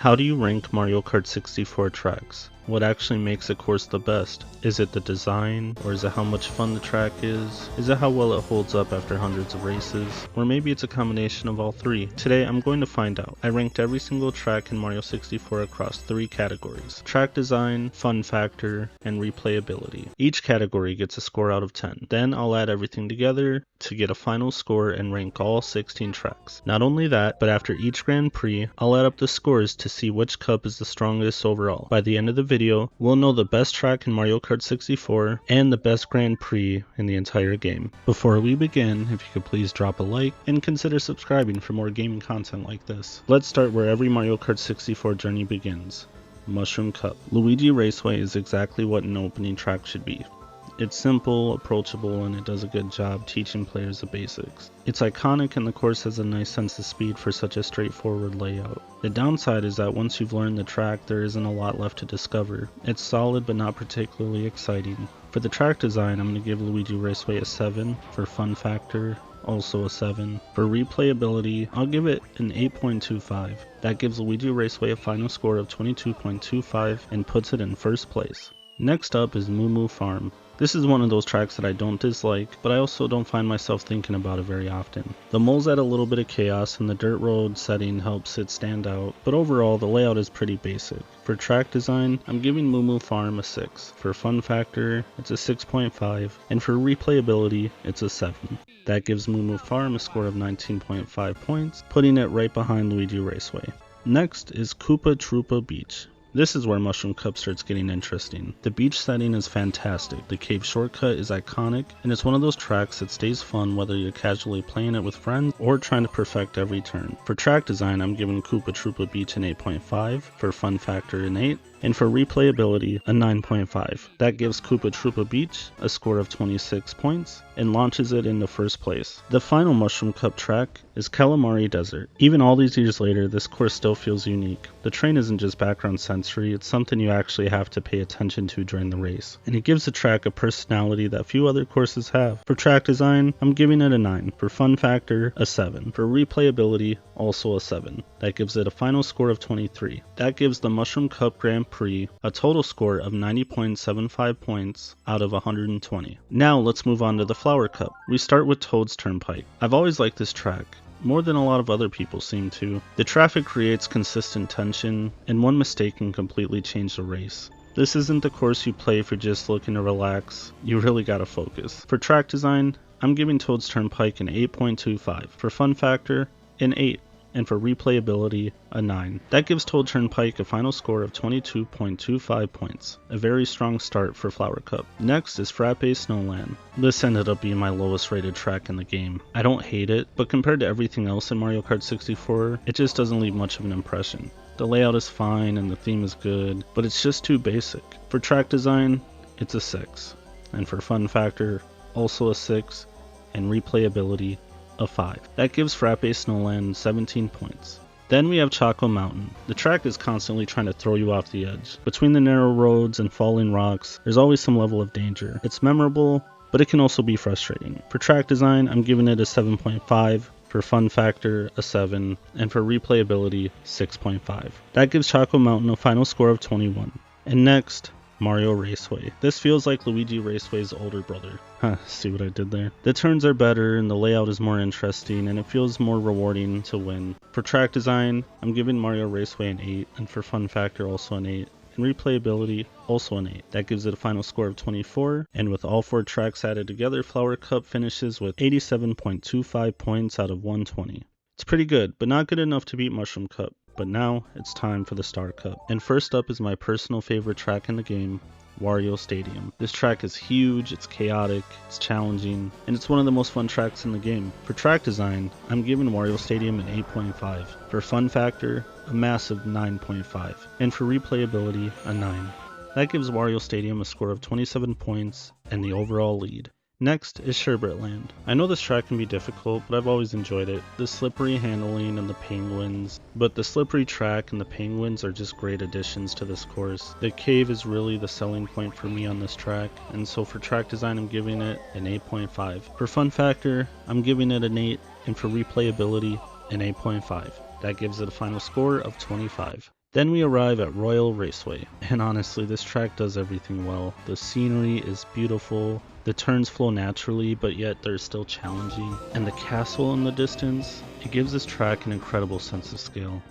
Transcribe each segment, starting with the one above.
How do you rank Mario Kart 64 tracks? What actually makes a course the best? Is it the design? Or is it how much fun the track is? Is it how well it holds up after hundreds of races? Or maybe it's a combination of all three? Today I'm going to find out. I ranked every single track in Mario 64 across 3 categories: track design, fun factor, and replayability. Each category gets a score out of 10. Then I'll add everything together to get a final score and rank all 16 tracks. Not only that, but after each Grand Prix, I'll add up the scores to see which cup is the strongest overall. By the end of the video, we'll know the best track in Mario Kart 64 and the best Grand Prix in the entire game. Before we begin, if you could please drop a like and consider subscribing for more gaming content like this. Let's start where every Mario Kart 64 journey begins. Mushroom Cup. Luigi Raceway is exactly what an opening track should be. It's simple, approachable, and it does a good job teaching players the basics. It's iconic and the course has a nice sense of speed for such a straightforward layout. The downside is that once you've learned the track, there isn't a lot left to discover. It's solid but not particularly exciting. For the track design, I'm going to give Luigi Raceway a 7. For fun factor, also a 7. For replayability, I'll give it an 8.25. That gives Luigi Raceway a final score of 22.25 and puts it in first place. Next up is Moo Moo Farm. This is one of those tracks that I don't dislike, but I also don't find myself thinking about it very often. The moles add a little bit of chaos and the dirt road setting helps it stand out, but overall the layout is pretty basic. For track design, I'm giving Moo Moo Farm a 6. For fun factor, it's a 6.5, and for replayability, it's a 7. That gives Moo Moo Farm a score of 19.5 points, putting it right behind Luigi Raceway. Next is Koopa Troopa Beach. This is where Mushroom Cup starts getting interesting. The beach setting is fantastic, the cave shortcut is iconic, and it's one of those tracks that stays fun whether you're casually playing it with friends or trying to perfect every turn. For track design, I'm giving Koopa Troopa Beach an 8.5, for fun factor an 8, and for replayability a 9.5. That gives Koopa Troopa Beach a score of 26 points and launches it into first place. The final Mushroom Cup track is Kalimari Desert. Even all these years later, this course still feels unique. The train isn't just background sensory, it's something you actually have to pay attention to during the race. And it gives the track a personality that few other courses have. For track design, I'm giving it a 9. For fun factor, a 7. For replayability, also a 7. That gives it a final score of 23. That gives the Mushroom Cup Grand Prix a total score of 90.75 points out of 120. Now let's move on to the Flower Cup. We start with Toad's Turnpike. I've always liked this track, more than a lot of other people seem to. The traffic creates consistent tension, and one mistake can completely change the race. This isn't the course you play if you're just looking to relax, you really gotta focus. For track design, I'm giving Toad's Turnpike an 8.25. For fun factor, an 8. And for replayability, a 9. That gives Toad Turnpike a final score of 22.25 points. A very strong start for Flower Cup. Next is Frappe Snowland. This ended up being my lowest rated track in the game. I don't hate it, but compared to everything else in Mario Kart 64, it just doesn't leave much of an impression. The layout is fine and the theme is good, but it's just too basic. For track design, it's a 6. And for fun factor, also a 6. And replayability, a 5. That gives Frappe Snowland 17 points. Then we have Choco Mountain. The track is constantly trying to throw you off the edge. Between the narrow roads and falling rocks, there's always some level of danger. It's memorable, but it can also be frustrating. For track design, I'm giving it a 7.5. For fun factor, a 7. And for replayability, 6.5. That gives Choco Mountain a final score of 21. And next, Mario Raceway. This feels like Luigi Raceway's older brother. See what I did there? The turns are better and the layout is more interesting and it feels more rewarding to win. For track design, I'm giving Mario Raceway an 8, and for fun factor also an 8. And replayability, also an 8. That gives it a final score of 24, and with all 4 tracks added together, Flower Cup finishes with 87.25 points out of 120. It's pretty good, but not good enough to beat Mushroom Cup. But now, it's time for the Star Cup. And first up is my personal favorite track in the game, Wario Stadium. This track is huge, it's chaotic, it's challenging, and it's one of the most fun tracks in the game. For track design, I'm giving Wario Stadium an 8.5. For fun factor, a massive 9.5. And for replayability, a 9. That gives Wario Stadium a score of 27 points and the overall lead. Next is Sherbet Land. I know this track can be difficult, but I've always enjoyed it. The slippery handling and the penguins, but the slippery track and the penguins are just great additions to this course. The cave is really the selling point for me on this track, and so for track design I'm giving it an 8.5. For fun factor, I'm giving it an 8, and for replayability, an 8.5. That gives it a final score of 25. Then we arrive at Royal Raceway, and honestly this track does everything well. The scenery is beautiful, the turns flow naturally but yet they're still challenging, and the castle in the distance, it gives this track an incredible sense of scale.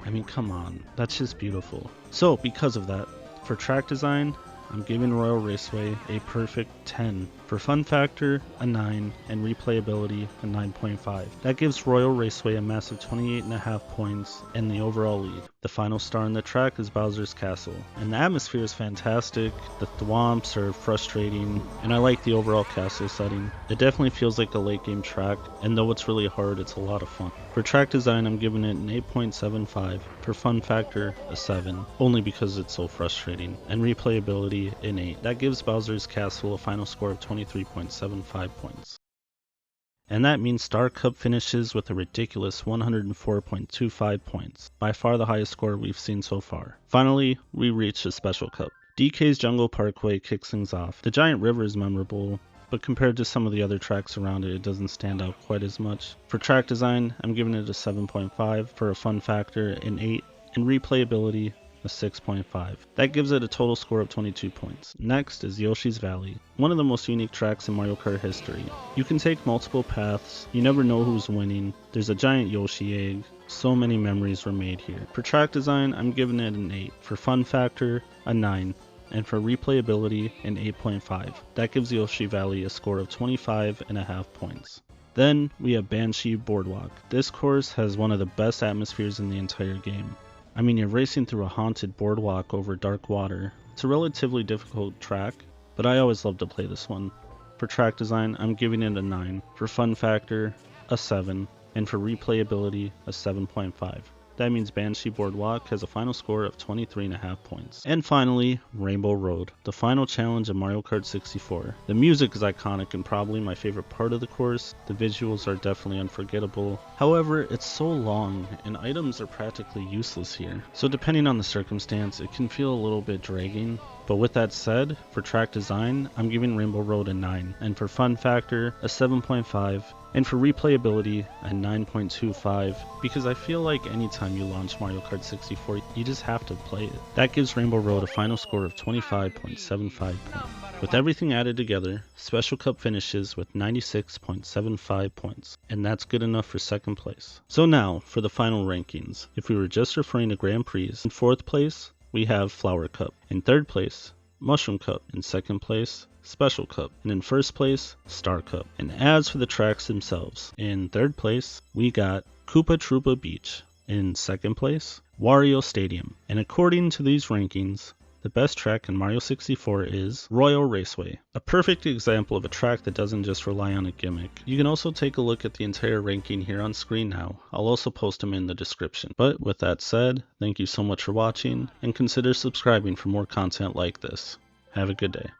I mean, come on, that's just beautiful. So because of that, for track design, I'm giving Royal Raceway a perfect 10. For fun factor, a 9, and replayability, a 9.5. That gives Royal Raceway a massive 28.5 points and the overall lead. The final star on the track is Bowser's Castle, and the atmosphere is fantastic, the thwomps are frustrating, and I like the overall castle setting. It definitely feels like a late game track, and though it's really hard, it's a lot of fun. For track design, I'm giving it an 8.75. For fun factor, a 7, only because it's so frustrating, and replayability, an 8. That gives Bowser's Castle a final score of 23.75 points. And that means Star Cup finishes with a ridiculous 104.25 points, by far the highest score we've seen so far. Finally, we reach the Special Cup. DK's Jungle Parkway kicks things off. The giant river is memorable, but compared to some of the other tracks around it, it doesn't stand out quite as much. For track design, I'm giving it a 7.5, for a fun factor, an 8, and replayability, a 6.5. That gives it a total score of 22 points. Next is Yoshi's Valley, one of the most unique tracks in Mario Kart history. You can take multiple paths, you never know who's winning, there's a giant Yoshi egg, so many memories were made here. For track design, I'm giving it an 8, for fun factor, a 9, and for replayability, an 8.5. That gives Yoshi Valley a score of 25.5 points. Then we have Banshee Boardwalk. This course has one of the best atmospheres in the entire game. I mean, you're racing through a haunted boardwalk over dark water. It's a relatively difficult track, but I always love to play this one. For track design, I'm giving it a 9. For fun factor, a 7. And for replayability, a 7.5. That means Banshee Boardwalk has a final score of 23.5 points. And finally, Rainbow Road, the final challenge of Mario Kart 64. The music is iconic and probably my favorite part of the course. The visuals are definitely unforgettable. However, it's so long and items are practically useless here. So depending on the circumstance, it can feel a little bit dragging. But with that said, for track design, I'm giving Rainbow Road a 9, and for fun factor, a 7.5, and for replayability, a 9.25, because I feel like anytime you launch Mario Kart 64, you just have to play it. That gives Rainbow Road a final score of 25.75 points. With everything added together, Special Cup finishes with 96.75 points, and that's good enough for second place. So now, for the final rankings. If we were just referring to Grand Prix, in fourth place, we have Flower Cup. In third place, Mushroom Cup. In second place, Special Cup. And in first place, Star Cup. And as for the tracks themselves, in third place, we got Koopa Troopa Beach. In second place, Wario Stadium. And according to these rankings, the best track in Mario 64 is Royal Raceway, a perfect example of a track that doesn't just rely on a gimmick. You can also take a look at the entire ranking here on screen now. I'll also post them in the description. But with that said, thank you so much for watching, and consider subscribing for more content like this. Have a good day.